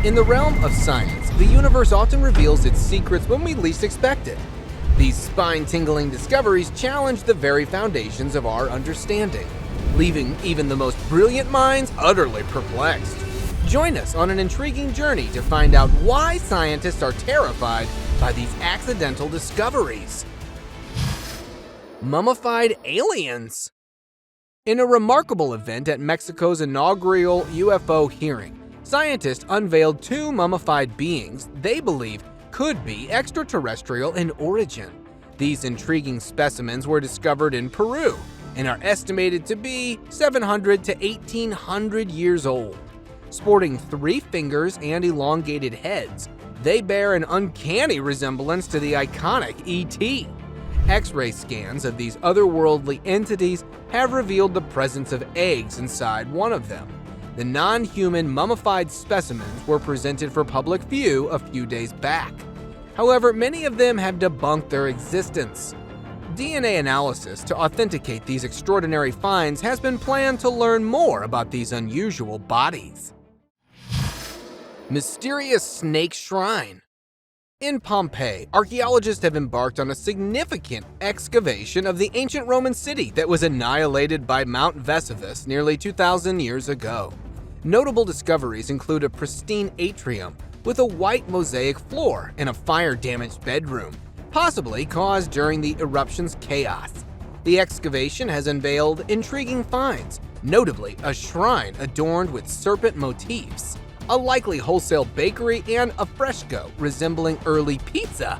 In the realm of science, the universe often reveals its secrets when we least expect it. These spine-tingling discoveries challenge the very foundations of our understanding, leaving even the most brilliant minds utterly perplexed. Join us on an intriguing journey to find out why scientists are terrified by these accidental discoveries. Mummified aliens. In a remarkable event at Mexico's inaugural UFO hearing, scientists unveiled two mummified beings they believe could be extraterrestrial in origin. These intriguing specimens were discovered in Peru and are estimated to be 700 to 1800 years old. Sporting 3 fingers and elongated heads, they bear an uncanny resemblance to the iconic E.T. X-ray scans of these otherworldly entities have revealed the presence of eggs inside one of them. The non-human mummified specimens were presented for public view a few days back. However, many of them have debunked their existence. DNA analysis to authenticate these extraordinary finds has been planned to learn more about these unusual bodies. Mysterious Snake Shrine. In Pompeii, archaeologists have embarked on a significant excavation of the ancient Roman city that was annihilated by Mount Vesuvius nearly 2,000 years ago. Notable discoveries include a pristine atrium with a white mosaic floor and a fire-damaged bedroom, possibly caused during the eruption's chaos. The excavation has unveiled intriguing finds, notably a shrine adorned with serpent motifs, a likely wholesale bakery, and a fresco resembling early pizza.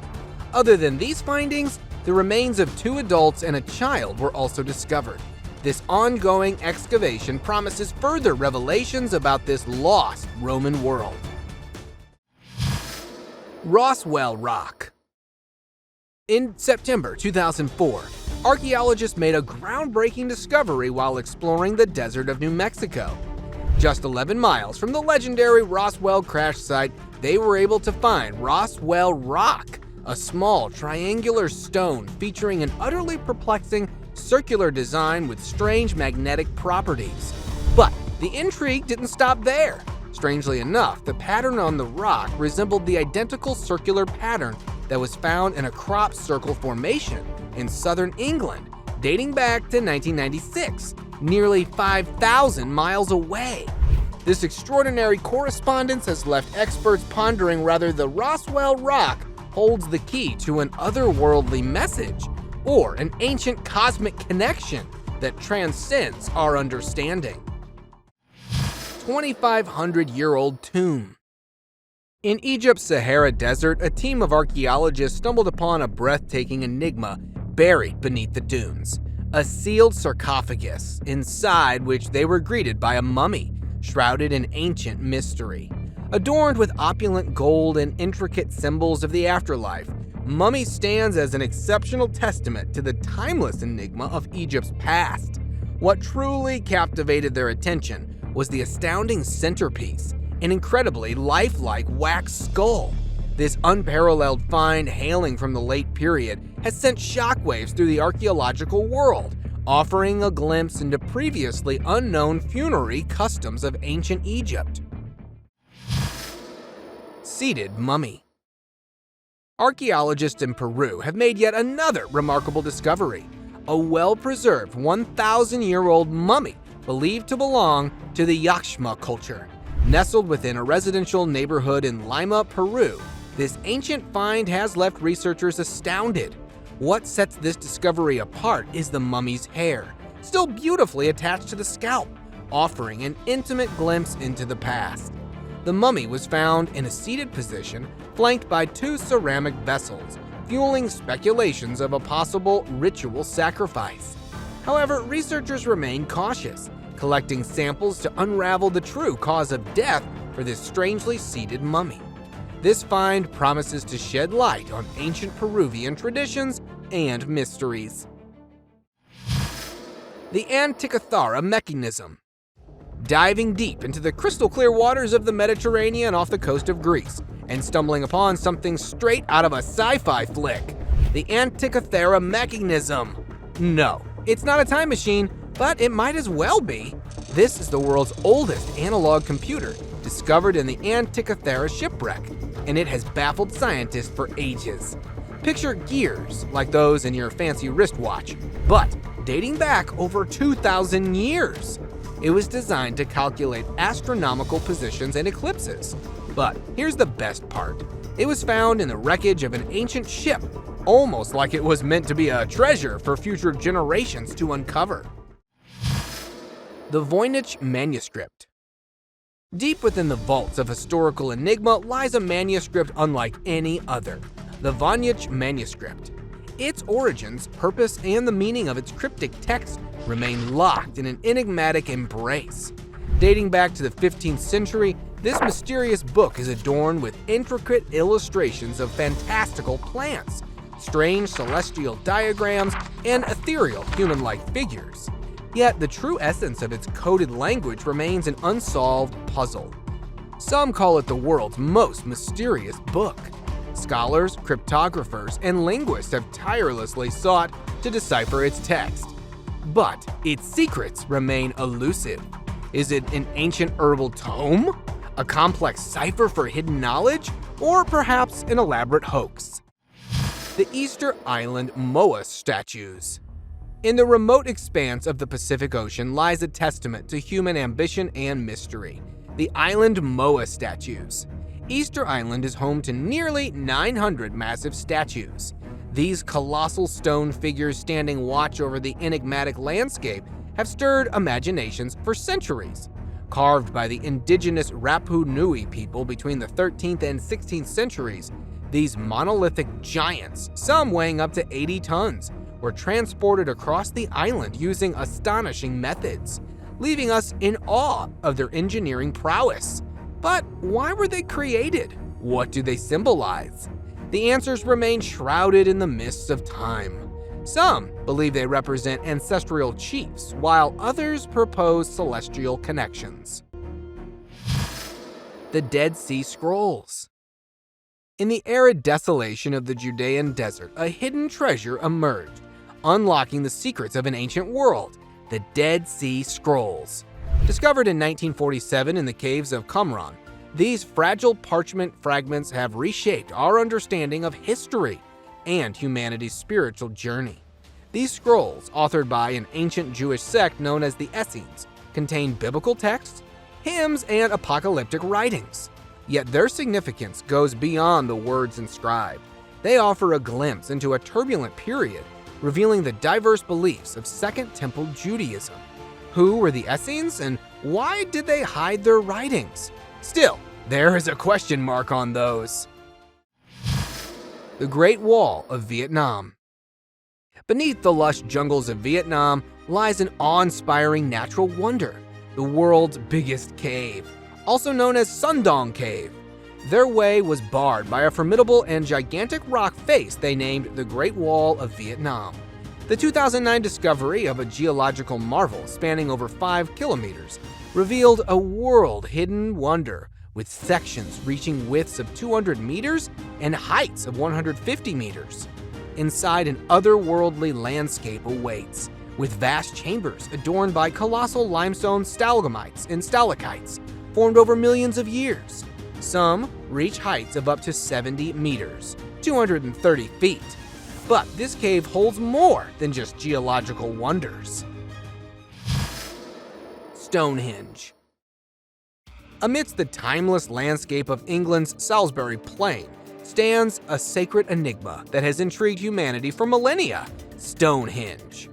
Other than these findings, the remains of 2 adults and a child were also discovered. This ongoing excavation promises further revelations about this lost Roman world. Roswell Rock. In September 2004, archaeologists made a groundbreaking discovery while exploring the desert of New Mexico. Just 11 miles from the legendary Roswell crash site, they were able to find Roswell Rock, a small triangular stone featuring an utterly perplexing circular design with strange magnetic properties. But the intrigue didn't stop there. Strangely enough, the pattern on the rock resembled the identical circular pattern that was found in a crop circle formation in southern England, dating back to 1996, nearly 5,000 miles away. This extraordinary correspondence has left experts pondering whether the Roswell Rock holds the key to an otherworldly message or an ancient cosmic connection that transcends our understanding. 2,500-year-old tomb. In Egypt's Sahara Desert, a team of archaeologists stumbled upon a breathtaking enigma buried beneath the dunes. A sealed sarcophagus, inside which they were greeted by a mummy, shrouded in ancient mystery. Adorned with opulent gold and intricate symbols of the afterlife, mummy stands as an exceptional testament to the timeless enigma of Egypt's past. What truly captivated their attention was the astounding centerpiece, an incredibly lifelike wax skull. This unparalleled find, hailing from the late period, has sent shockwaves through the archaeological world, offering a glimpse into previously unknown funerary customs of ancient Egypt. Seated mummy. Archaeologists in Peru have made yet another remarkable discovery: a well-preserved 1,000-year-old mummy believed to belong to the Yaxma culture. Nestled within a residential neighborhood in Lima, Peru, this ancient find has left researchers astounded. What sets this discovery apart is the mummy's hair, still beautifully attached to the scalp, offering an intimate glimpse into the past. The mummy was found in a seated position, flanked by 2 ceramic vessels, fueling speculations of a possible ritual sacrifice. However, researchers remain cautious, collecting samples to unravel the true cause of death for this strangely seated mummy. This find promises to shed light on ancient Peruvian traditions and mysteries. The Antothera Mechanism. Diving deep into the crystal-clear waters of the Mediterranean off the coast of Greece, and stumbling upon something straight out of a sci-fi flick. The Antothera Mechanism. No, it's not a time machine, but it might as well be. This is the world's oldest analog computer, discovered in the Antothera Shipwreck, and it has baffled scientists for ages. Picture gears like those in your fancy wristwatch, but dating back over 2,000 years. It was designed to calculate astronomical positions and eclipses. But here's the best part. It was found in the wreckage of an ancient ship, almost like it was meant to be a treasure for future generations to uncover. The Voynich Manuscript. Deep within the vaults of historical enigma lies a manuscript unlike any other, the Voynich Manuscript. Its origins, purpose, and the meaning of its cryptic text remain locked in an enigmatic embrace. Dating back to the 15th century, this mysterious book is adorned with intricate illustrations of fantastical plants, strange celestial diagrams, and ethereal human-like figures. Yet the true essence of its coded language remains an unsolved puzzle. Some call it the world's most mysterious book. Scholars, cryptographers, and linguists have tirelessly sought to decipher its text. But its secrets remain elusive. Is it an ancient herbal tome? A complex cipher for hidden knowledge? Or perhaps an elaborate hoax? The Easter Island MOA statues. In the remote expanse of the Pacific Ocean lies a testament to human ambition and mystery, the Island MOA statues. Easter Island is home to nearly 900 massive statues. These colossal stone figures standing watch over the enigmatic landscape have stirred imaginations for centuries. Carved by the indigenous Rapu Nui people between the 13th and 16th centuries, these monolithic giants, some weighing up to 80 tons, were transported across the island using astonishing methods, leaving us in awe of their engineering prowess. But why were they created? What do they symbolize? The answers remain shrouded in the mists of time. Some believe they represent ancestral chiefs, while others propose celestial connections. The Dead Sea Scrolls. In the arid desolation of the Judean desert, a hidden treasure emerged, unlocking the secrets of an ancient world, the Dead Sea Scrolls. Discovered in 1947 in the caves of Qumran, these fragile parchment fragments have reshaped our understanding of history and humanity's spiritual journey. These scrolls, authored by an ancient Jewish sect known as the Essenes, contain biblical texts, hymns, and apocalyptic writings. Yet their significance goes beyond the words inscribed. They offer a glimpse into a turbulent period, revealing the diverse beliefs of Second Temple Judaism. Who were the Essenes, and why did they hide their writings? Still, there is a question mark on those. The Great Wall of Vietnam. Beneath the lush jungles of Vietnam lies an awe-inspiring natural wonder, the world's biggest cave, also known as Sundong Cave. Their way was barred by a formidable and gigantic rock face they named the Great Wall of Vietnam. The 2009 discovery of a geological marvel spanning over 5 kilometers revealed a world-hidden wonder with sections reaching widths of 200 meters and heights of 150 meters. Inside, an otherworldly landscape awaits, with vast chambers adorned by colossal limestone stalagmites and stalactites formed over millions of years. Some reach heights of up to 70 meters, 230 feet. But this cave holds more than just geological wonders. Stonehenge. Amidst the timeless landscape of England's Salisbury Plain stands a sacred enigma that has intrigued humanity for millennia, Stonehenge.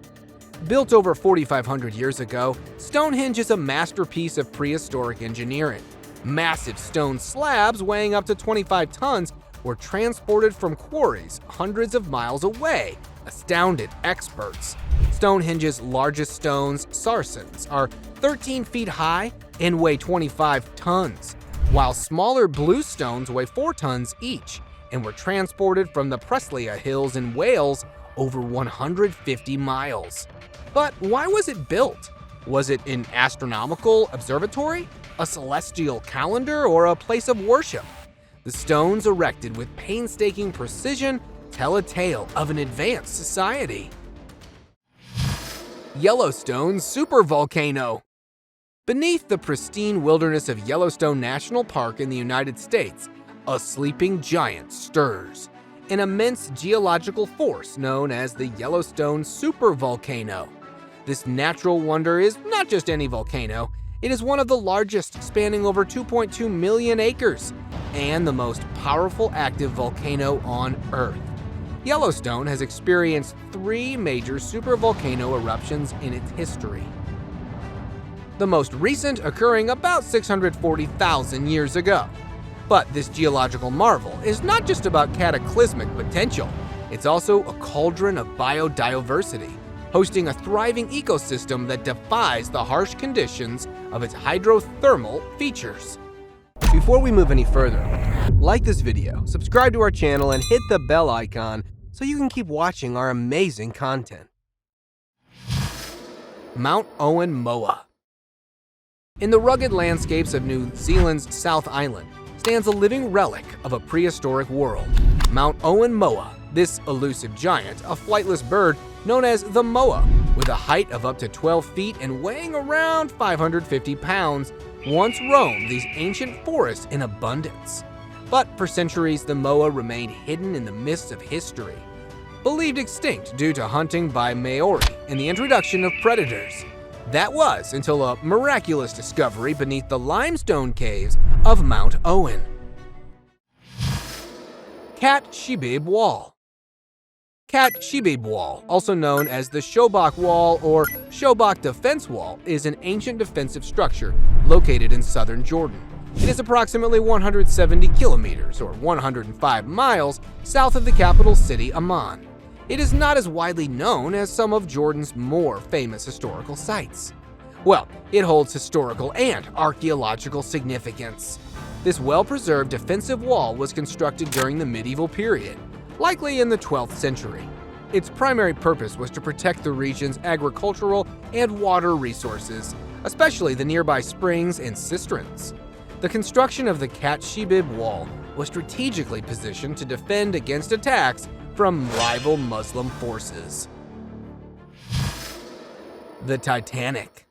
Built over 4,500 years ago, Stonehenge is a masterpiece of prehistoric engineering. Massive stone slabs weighing up to 25 tons were transported from quarries hundreds of miles away, astounded experts. Stonehenge's largest stones, sarsens, are 13 feet high and weigh 25 tons, while smaller blue stones weigh 4 tons each and were transported from the Preslia Hills in Wales over 150 miles. But why was it built? Was it an astronomical observatory, a celestial calendar, or a place of worship? The stones erected with painstaking precision tell a tale of an advanced society. Yellowstone supervolcano. Beneath the pristine wilderness of Yellowstone National Park in the United States, a sleeping giant stirs, an immense geological force known as the Yellowstone supervolcano. This natural wonder is not just any volcano, it is one of the largest, spanning over 2.2 million acres, and the most powerful active volcano on Earth. Yellowstone has experienced 3 major supervolcano eruptions in its history, the most recent occurring about 640,000 years ago. But this geological marvel is not just about cataclysmic potential, it's also a cauldron of biodiversity, hosting a thriving ecosystem that defies the harsh conditions of its hydrothermal features. Before we move any further, like this video, subscribe to our channel, and hit the bell icon so you can keep watching our amazing content. Mount Owen Moa. In the rugged landscapes of New Zealand's South Island stands a living relic of a prehistoric world, Mount Owen Moa. This elusive giant, a flightless bird known as the moa, with a height of up to 12 feet and weighing around 550 pounds, once roamed these ancient forests in abundance. But for centuries, the moa remained hidden in the mists of history, believed extinct due to hunting by Maori and the introduction of predators. That was until a miraculous discovery beneath the limestone caves of Mount Owen. Shebib Wall. Shebib Wall, also known as the Shobak Wall or Shobak Defense Wall, is an ancient defensive structure located in southern Jordan. It is approximately 170 kilometers or 105 miles south of the capital city, Amman. It is not as widely known as some of Jordan's more famous historical sites. Well, it holds historical and archaeological significance. This well-preserved defensive wall was constructed during the medieval period, likely in the 12th century. Its primary purpose was to protect the region's agricultural and water resources, especially the nearby springs and cisterns. The construction of the Shebib Wall was strategically positioned to defend against attacks from rival Muslim forces. The Titanic.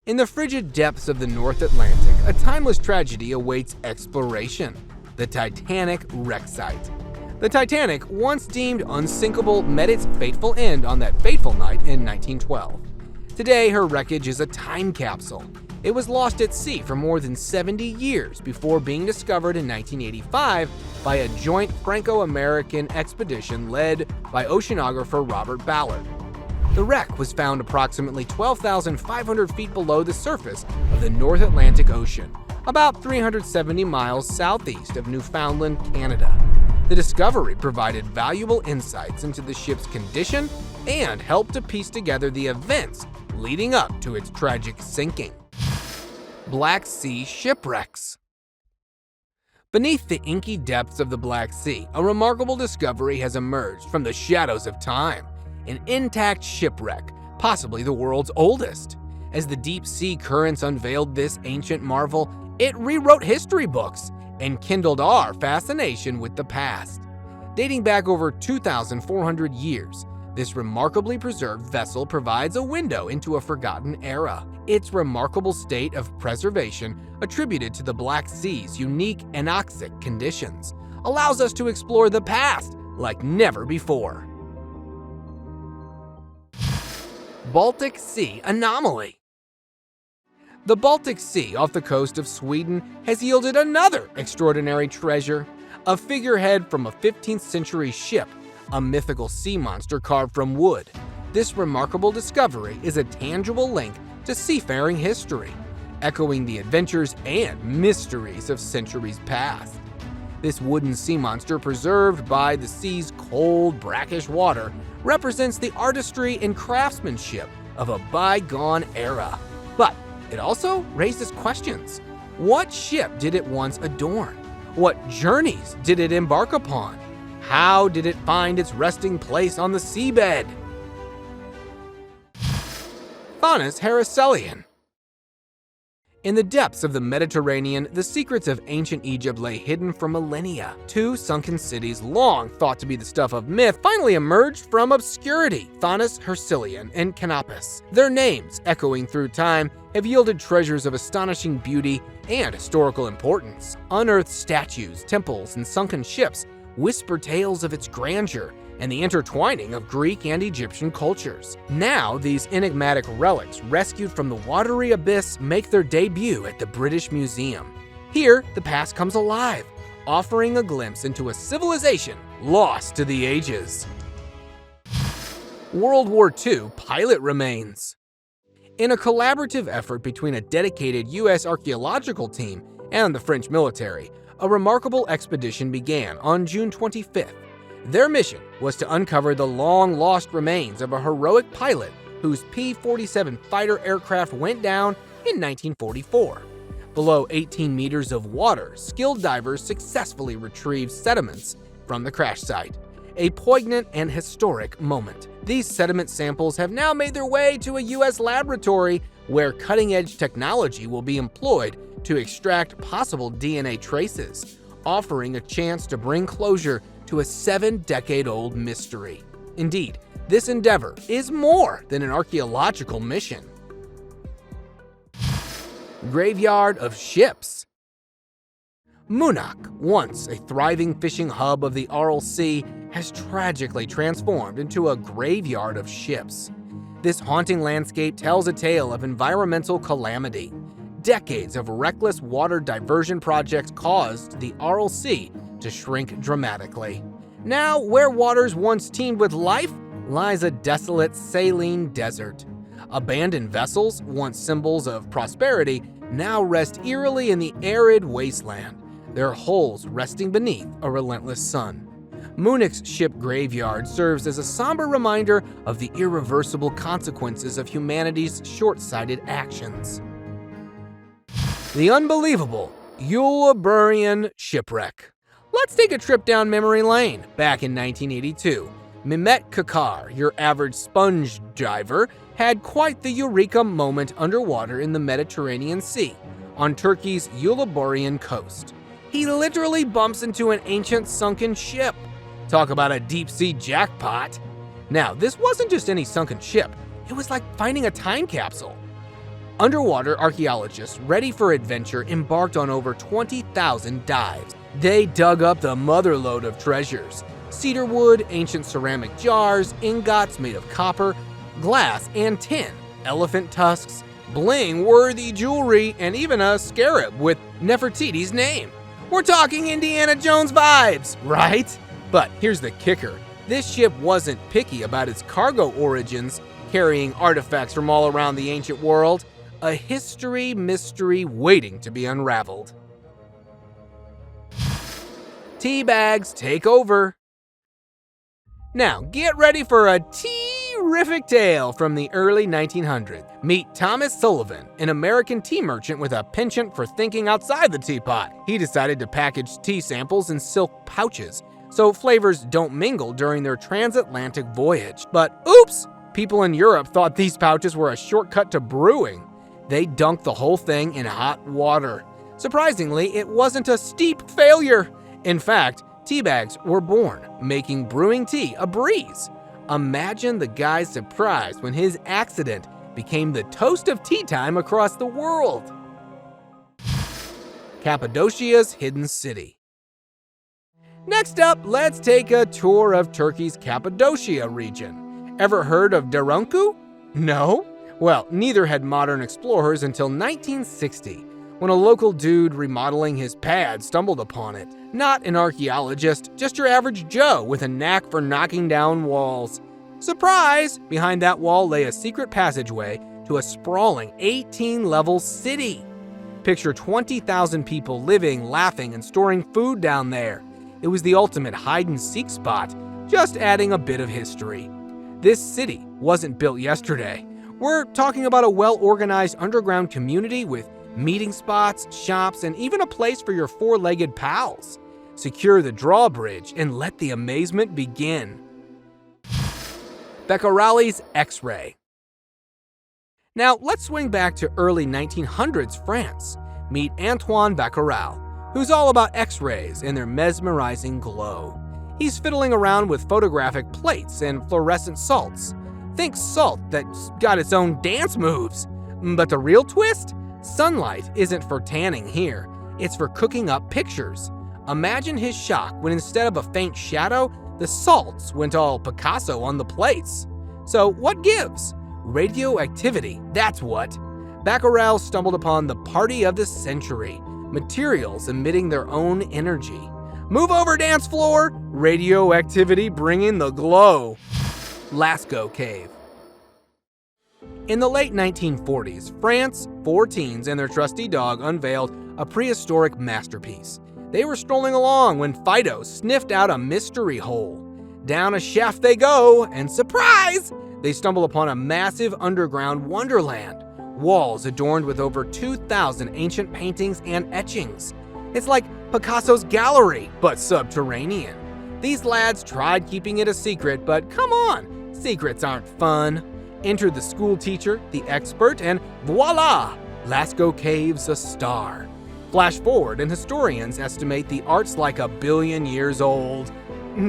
In the frigid depths of the North Atlantic, a timeless tragedy awaits exploration: the Titanic wreck site. The Titanic, once deemed unsinkable, met its fateful end on that fateful night in 1912. Today, her wreckage is a time capsule. It was lost at sea for more than 70 years before being discovered in 1985 by a joint Franco-American expedition led by oceanographer Robert Ballard. The wreck was found approximately 12,500 feet below the surface of the North Atlantic Ocean, about 370 miles southeast of Newfoundland, Canada. The discovery provided valuable insights into the ship's condition and helped to piece together the events leading up to its tragic sinking. Black Sea Shipwrecks. Beneath the inky depths of the Black Sea, a remarkable discovery has emerged from the shadows of time: an intact shipwreck, possibly the world's oldest. As the deep sea currents unveiled this ancient marvel, it rewrote history books and kindled our fascination with the past. Dating back over 2,400 years, this remarkably preserved vessel provides a window into a forgotten era. Its remarkable state of preservation, attributed to the Black Sea's unique anoxic conditions, allows us to explore the past like never before. Baltic Sea Anomaly. The Baltic Sea off the coast of Sweden has yielded another extraordinary treasure: a figurehead from a 15th century ship, a mythical sea monster carved from wood. This remarkable discovery is a tangible link to seafaring history, echoing the adventures and mysteries of centuries past. This wooden sea monster, preserved by the sea's cold, brackish water, represents the artistry and craftsmanship of a bygone era. But it also raises questions. What ship did it once adorn? What journeys did it embark upon? How did it find its resting place on the seabed? Faunus Harriselian. In the depths of the Mediterranean, the secrets of ancient Egypt lay hidden for millennia. Two sunken cities, long thought to be the stuff of myth, finally emerged from obscurity: Thanis Hercilion and Canopus. Their names, echoing through time, have yielded treasures of astonishing beauty and historical importance. Unearthed statues, temples, and sunken ships whisper tales of its grandeur and the intertwining of Greek and Egyptian cultures. Now, these enigmatic relics, rescued from the watery abyss, make their debut at the British Museum. Here, the past comes alive, offering a glimpse into a civilization lost to the ages. World War II pilot remains. In a collaborative effort between a dedicated U.S. archaeological team and the French military, a remarkable expedition began on June 25th. Their mission was to uncover the long-lost remains of a heroic pilot whose P-47 fighter aircraft went down in 1944. Below 18 meters of water, skilled divers successfully retrieved sediments from the crash site. A poignant and historic moment. These sediment samples have now made their way to a U.S. laboratory where cutting-edge technology will be employed to extract possible DNA traces, offering a chance to bring closure to a 7-decade-old mystery. Indeed, this endeavor is more than an archaeological mission. Graveyard of ships. Munich, once a thriving fishing hub of the Aral Sea, has tragically transformed into a graveyard of ships. This haunting landscape tells a tale of environmental calamity. Decades of reckless water diversion projects caused the Aral Sea to shrink dramatically. Now, where waters once teemed with life, lies a desolate saline desert. Abandoned vessels, once symbols of prosperity, now rest eerily in the arid wasteland, their hulls resting beneath a relentless sun. Munich's ship graveyard serves as a somber reminder of the irreversible consequences of humanity's short-sighted actions. The unbelievable Liberian Shipwreck. Let's take a trip down memory lane. Back in 1982, Mehmet Kakar, your average sponge diver, had quite the eureka moment underwater in the Mediterranean Sea, on Turkey's Liberian coast. He literally bumps into an ancient sunken ship. Talk about a deep-sea jackpot. Now, this wasn't just any sunken ship. It was like finding a time capsule. Underwater archaeologists ready for adventure embarked on over 20,000 dives. They dug up the motherlode of treasures: cedar wood, ancient ceramic jars, ingots made of copper, glass and tin, elephant tusks, bling-worthy jewelry, and even a scarab with Nefertiti's name. We're talking Indiana Jones vibes, right? But here's the kicker. This ship wasn't picky about its cargo origins, carrying artifacts from all around the ancient world. A history mystery waiting to be unraveled. Tea bags take over. Now, get ready for a terrific tale from the early 1900s. Meet Thomas Sullivan, an American tea merchant with a penchant for thinking outside the teapot. He decided to package tea samples in silk pouches, so flavors don't mingle during their transatlantic voyage. But oops! People in Europe thought these pouches were a shortcut to brewing. They dunked the whole thing in hot water. Surprisingly, it wasn't a steep failure. In fact, tea bags were born, making brewing tea a breeze. Imagine the guy's surprise when his accident became the toast of tea time across the world. Cappadocia's hidden city. Next up, let's take a tour of Turkey's Cappadocia region. Ever heard of Derunku? No? Well, neither had modern explorers until 1960, when a local dude remodeling his pad stumbled upon it. Not an archaeologist, just your average Joe with a knack for knocking down walls. Surprise! Behind that wall lay a secret passageway to a sprawling 18-level city. Picture 20,000 people living, laughing, and storing food down there. It was the ultimate hide-and-seek spot, just adding a bit of history. This city wasn't built yesterday. We're talking about a well-organized underground community with meeting spots, shops, and even a place for your four-legged pals. Secure the drawbridge and let the amazement begin. Beccars Xray. Now let's swing back to early 1900s France. Meet Antoine Becquerel, who's all about X-rays and their mesmerizing glow. He's fiddling around with photographic plates and fluorescent salts. Think salt that's got its own dance moves. But the real twist? Sunlight isn't for tanning here, it's for cooking up pictures. Imagine his shock when instead of a faint shadow, the salts went all Picasso on the plates. So what gives? Radioactivity, that's what. Becquerel stumbled upon the party of the century, materials emitting their own energy. Move over, dance floor! Radioactivity bringing the glow. Lasko Cave. In the late 1940s, France, 4 teens and their trusty dog unveiled a prehistoric masterpiece. They were strolling along when Fido sniffed out a mystery hole. Down a shaft they go, and surprise! They stumble upon a massive underground wonderland. Walls adorned with over 2,000 ancient paintings and etchings. It's like Picasso's gallery, but subterranean. These lads tried keeping it a secret, but come on, secrets aren't fun. Enter the school teacher, the expert, and voila! Lasko Cave's a star. Flash forward, and historians estimate the art's like 1 billion years old.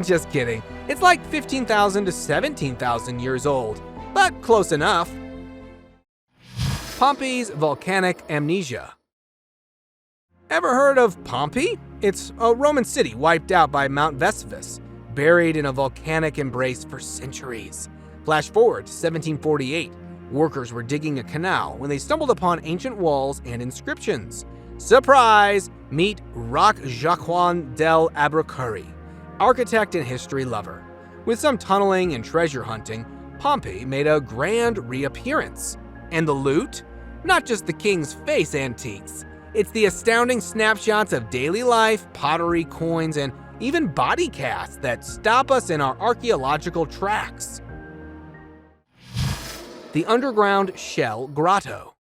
Just kidding. It's like 15,000 to 17,000 years old, but close enough. Pompeii's volcanic amnesia. Ever heard of Pompeii? It's a Roman city wiped out by Mount Vesuvius, buried in a volcanic embrace for centuries. Flash forward to 1748. Workers were digging a canal when they stumbled upon ancient walls and inscriptions. Surprise! Meet Roch Jacquin del Abracuri, architect and history lover. With some tunneling and treasure hunting, Pompeii made a grand reappearance. And the loot? Not just the king's face antiques. It's the astounding snapshots of daily life, pottery, coins, and even body casts that stop us in our archaeological tracks. The underground shell grotto.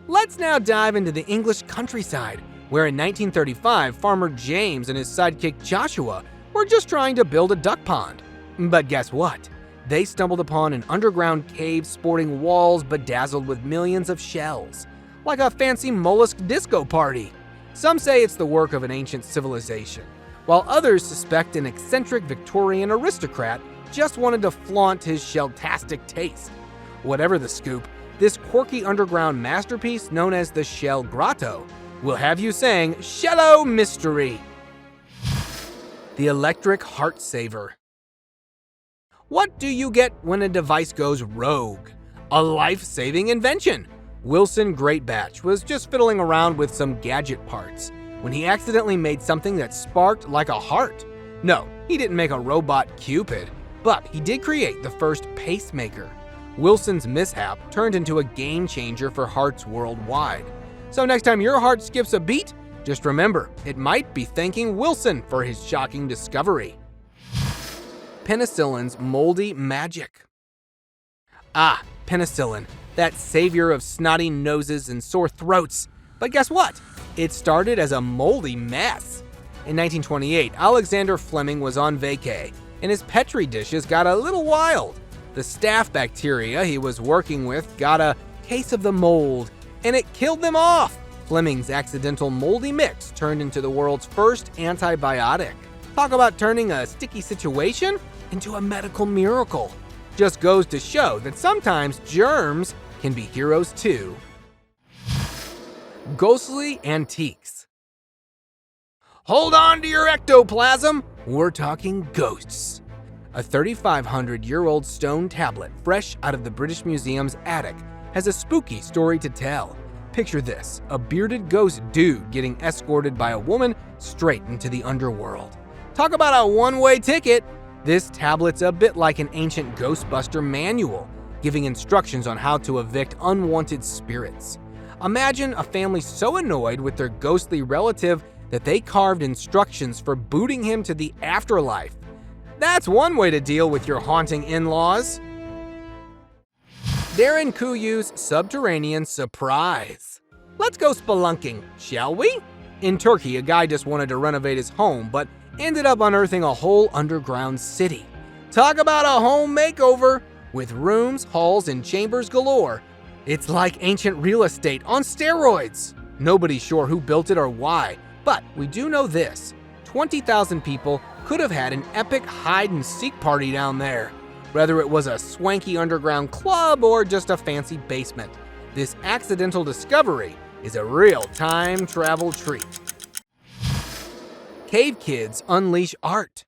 Let's now dive into the English countryside, where in 1935, Farmer James and his sidekick Joshua were just trying to build a duck pond. But guess what? They stumbled upon an underground cave sporting walls bedazzled with millions of shells, like a fancy mollusk disco party. Some say it's the work of an ancient civilization, while others suspect an eccentric Victorian aristocrat just wanted to flaunt his shell-tastic taste. Whatever the scoop, this quirky underground masterpiece known as the Shell Grotto will have you saying, "Shello mystery." The electric heart saver. What do you get when a device goes rogue? A life-saving invention. Wilson Greatbatch was just fiddling around with some gadget parts when he accidentally made something that sparked like a heart. No, he didn't make a robot Cupid, but he did create the first pacemaker. Wilson's mishap turned into a game changer for hearts worldwide. So next time your heart skips a beat, just remember, it might be thanking Wilson for his shocking discovery. Penicillin's moldy magic. Ah, penicillin, that savior of snotty noses and sore throats. But guess what? It started as a moldy mess. In 1928, Alexander Fleming was on vacay, and his Petri dishes got a little wild. The staph bacteria he was working with got a case of the mold, and it killed them off. Fleming's accidental moldy mix turned into the world's first antibiotic. Talk about turning a sticky situation into a medical miracle. Just goes to show that sometimes germs can be heroes too. Ghostly antiques. Hold on to your ectoplasm, we're talking ghosts. A 3,500-year-old stone tablet fresh out of the British Museum's attic has a spooky story to tell. Picture this, a bearded ghost dude getting escorted by a woman straight into the underworld. Talk about a one-way ticket. This tablet's a bit like an ancient Ghostbuster manual, giving instructions on how to evict unwanted spirits. Imagine a family so annoyed with their ghostly relative that they carved instructions for booting him to the afterlife. That's one way to deal with your haunting in-laws. Darren Kuyu's subterranean surprise. Let's go spelunking, shall we? In Turkey, a guy just wanted to renovate his home, but ended up unearthing a whole underground city. Talk about a home makeover! With rooms, halls, and chambers galore, it's like ancient real estate on steroids. Nobody's sure who built it or why, but we do know this. 20,000 people could have had an epic hide-and-seek party down there. Whether it was a swanky underground club or just a fancy basement, this accidental discovery is a real time travel treat. Cave kids unleash art.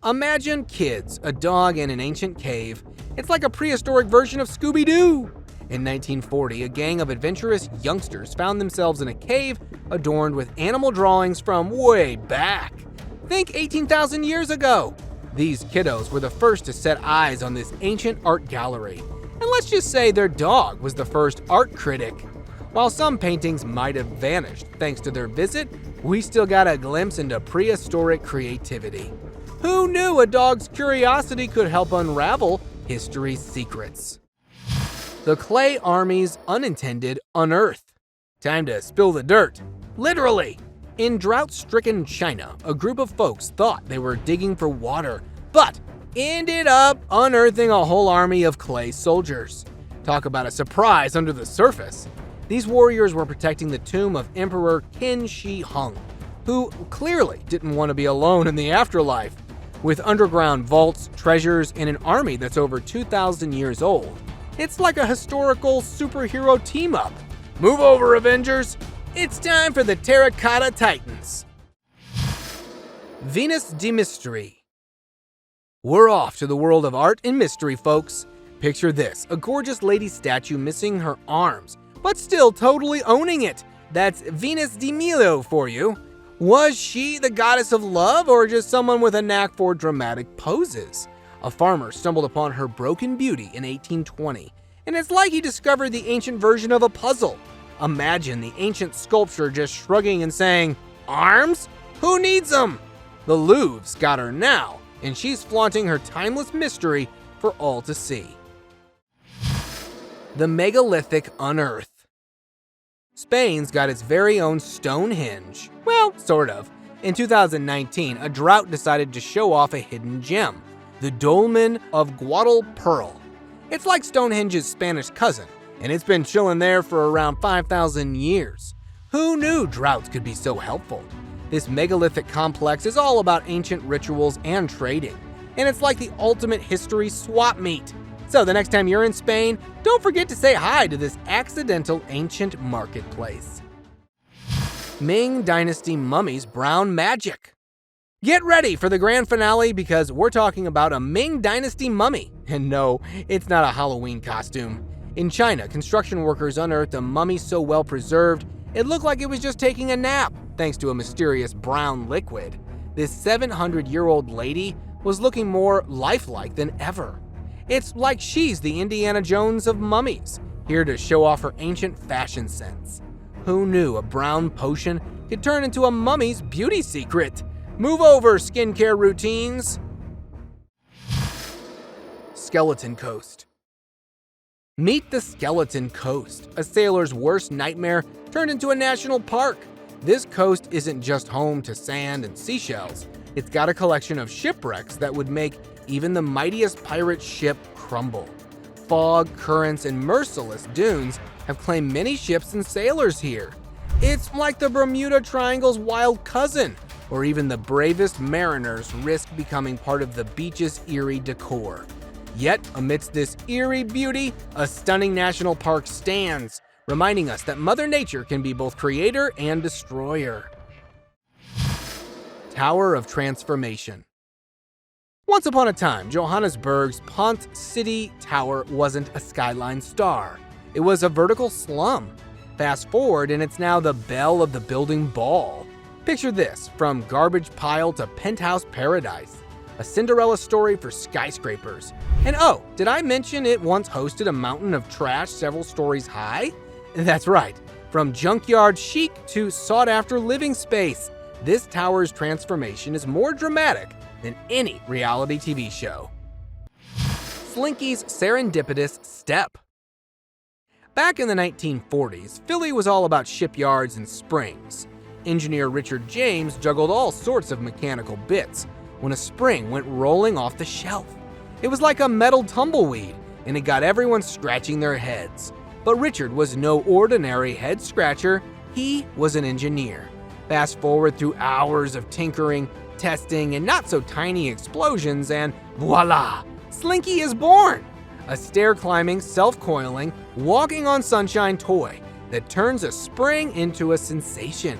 Imagine kids, a dog, and an ancient cave. It's like a prehistoric version of Scooby-Doo. In 1940, a gang of adventurous youngsters found themselves in a cave adorned with animal drawings from way back. Think 18,000 years ago. These kiddos were the first to set eyes on this ancient art gallery. And let's just say their dog was the first art critic. While some paintings might have vanished thanks to their visit, we still got a glimpse into prehistoric creativity. Who knew a dog's curiosity could help unravel history's secrets? The Clay Army's unintended unearth. Time to spill the dirt. Literally. In drought-stricken China, a group of folks thought they were digging for water, but ended up unearthing a whole army of clay soldiers. Talk about a surprise under the surface. These warriors were protecting the tomb of Emperor Qin Shi Huang, who clearly didn't want to be alone in the afterlife. With underground vaults, treasures, and an army that's over 2,000 years old, it's like a historical superhero team-up. Move over, Avengers! It's time for the Terracotta Titans. Venus de Mystery. We're off to the world of art and mystery, folks. Picture this, a gorgeous lady statue missing her arms, but still totally owning it. That's Venus de Milo for you. Was she the goddess of love or just someone with a knack for dramatic poses? A farmer stumbled upon her broken beauty in 1820, and it's like he discovered the ancient version of a puzzle. Imagine the ancient sculpture just shrugging and saying, "Arms? Who needs them?" The Louvre's got her now, and she's flaunting her timeless mystery for all to see. The megalithic unearth. Spain's got its very own Stonehenge. Well, sort of. In 2019, a drought decided to show off a hidden gem, the Dolmen of Guadalpearl. It's like Stonehenge's Spanish cousin, and it's been chilling there for around 5,000 years. Who knew droughts could be so helpful? This megalithic complex is all about ancient rituals and trading, and it's like the ultimate history swap meet. So the next time you're in Spain, don't forget to say hi to this accidental ancient marketplace. Ming Dynasty Mummy's Brown Magic. Get ready for the grand finale because we're talking about a Ming Dynasty mummy. And no, it's not a Halloween costume. In China, construction workers unearthed a mummy so well preserved, it looked like it was just taking a nap, thanks to a mysterious brown liquid. This 700-year-old lady was looking more lifelike than ever. It's like she's the Indiana Jones of mummies, here to show off her ancient fashion sense. Who knew a brown potion could turn into a mummy's beauty secret? Move over, skincare routines. Skeleton Coast. Meet the Skeleton Coast, a sailor's worst nightmare turned into a national park. This coast isn't just home to sand and seashells. It's got a collection of shipwrecks that would make even the mightiest pirate ship crumble. Fog, currents, and merciless dunes have claimed many ships and sailors here. It's like the Bermuda Triangle's wild cousin, or even the bravest mariners risk becoming part of the beach's eerie decor. Yet, amidst this eerie beauty, a stunning national park stands, reminding us that Mother Nature can be both creator and destroyer. Tower of Transformation. Once upon a time, Johannesburg's Pont City Tower wasn't a skyline star. It was a vertical slum. Fast forward, and it's now the belle of the building ball. Picture this, from garbage pile to penthouse paradise. A Cinderella story for skyscrapers. And oh, did I mention it once hosted a mountain of trash several stories high? That's right, from junkyard chic to sought-after living space, this tower's transformation is more dramatic than any reality TV show. Slinky's serendipitous step. Back in the 1940s, Philly was all about shipyards and springs. Engineer Richard James juggled all sorts of mechanical bits when a spring went rolling off the shelf. It was like a metal tumbleweed, and it got everyone scratching their heads. But Richard was no ordinary head scratcher, he was an engineer. Fast forward through hours of tinkering, testing, and not so tiny explosions, and voila! Slinky is born! A stair-climbing, self-coiling, walking on sunshine toy that turns a spring into a sensation.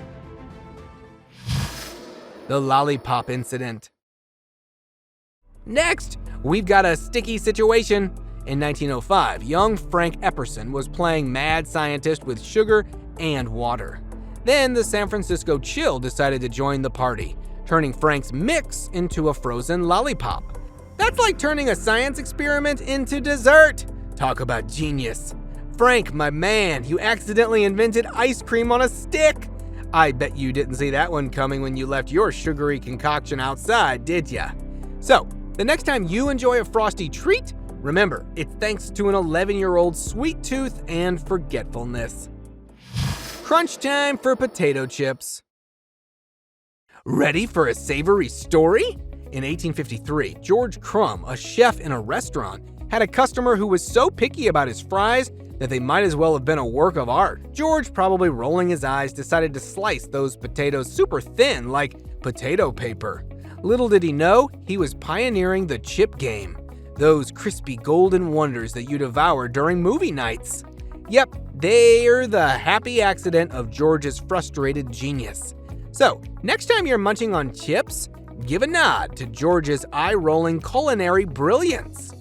The Lollipop Incident. Next, we've got a sticky situation. In 1905, young Frank Epperson was playing mad scientist with sugar and water. Then the San Francisco Chill decided to join the party, turning Frank's mix into a frozen lollipop. That's like turning a science experiment into dessert. Talk about genius. Frank, my man, you accidentally invented ice cream on a stick. I bet you didn't see that one coming when you left your sugary concoction outside, did ya? So, the next time you enjoy a frosty treat, remember, it's thanks to an 11-year-old's sweet tooth and forgetfulness. Crunch time for potato chips. Ready for a savory story? In 1853, George Crumb, a chef in a restaurant, had a customer who was so picky about his fries that they might as well have been a work of art. George, probably rolling his eyes, decided to slice those potatoes super thin like potato paper. Little did he know, he was pioneering the chip game. Those crispy golden wonders that you devour during movie nights. Yep, they're the happy accident of George's frustrated genius. So, next time you're munching on chips, give a nod to George's eye-rolling culinary brilliance.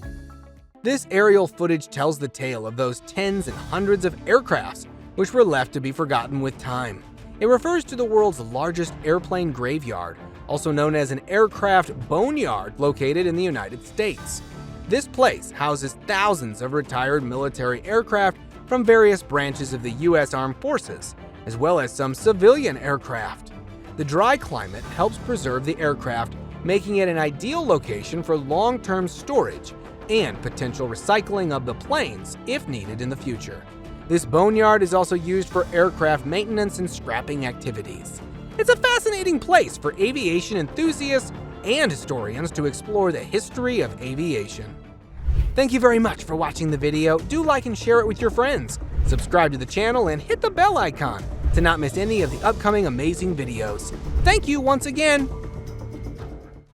This aerial footage tells the tale of those tens and hundreds of aircrafts which were left to be forgotten with time. It refers to the world's largest airplane graveyard, also known as an aircraft boneyard located in the United States. This place houses thousands of retired military aircraft from various branches of the U.S. Armed Forces, as well as some civilian aircraft. The dry climate helps preserve the aircraft, making it an ideal location for long-term storage and potential recycling of the planes if needed in the future. This boneyard is also used for aircraft maintenance and scrapping activities. It's a fascinating place for aviation enthusiasts and historians to explore the history of aviation. Thank you very much for watching the video. Do like and share it with your friends. Subscribe to the channel and hit the bell icon to not miss any of the upcoming amazing videos. Thank you once again.